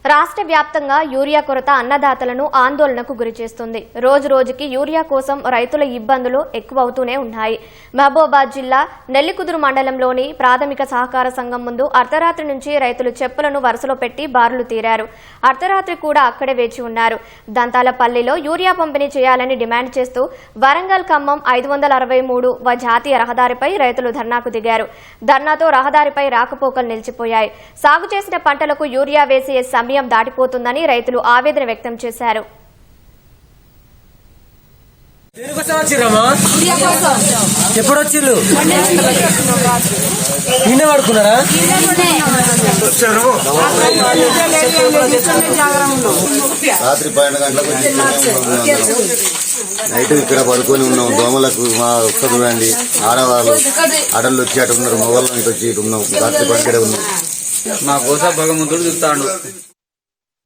రాష్ట్ర వ్యాప్తంగా యూరియా కొరత అన్నదాతలను ఆందోళనకు గురిచేస్తుంది. రోజు రోజుకి యూరియా కోసం రైతుల ఇబ్బందులు ఎక్కువవుతూనే ఉన్నాయి. మహబూబాబాద్ జిల్లా నెల్లికుదురు మండలంలోని ప్రాథమిక సహకార సంఘం ముందు అర్ధరాత్రి నుంచి రైతులు చెప్పులను వరుసలో పెట్టి బారులు తీరారు. అర్ధరాత్రి కూడా అక్కడే వేచి ఉన్నారు. దంతాలపల్లిలో యూరియా పంపిణీ చేయాలని డిమాండ్ చేస్తూ వరంగల్ ఖమ్మం 563 జాతీయ రహదారిపై రైతులు ధర్నాకు దిగారు. ధర్నాతో రహదారిపై రాకపోకలు నిలిచిపోయాయి. సాగు చేసిన పంటలకు యూరియా వేసే సమయం దాటిపోతుందని రైతులు ఆవేదన వ్యక్తం చేశారు. ఎప్పుడు వచ్చిళ్ళు నిన్న పడుకున్నారా? రాత్రి 12 గంటలకు నైట్ ఇక్కడ పడుకొని ఉన్నాం. దోమలకు మా ఒక్క చూడండి, ఆడవాళ్ళు అడళ్ళు వచ్చి అటు ఉన్నారు, మొగళ్ళు ఇటు వచ్చి ఇటు ఉన్నాం. రాత్రి పడుకడే ఉన్నాం. మా కోసం భగవంతుడు చూస్తాడు.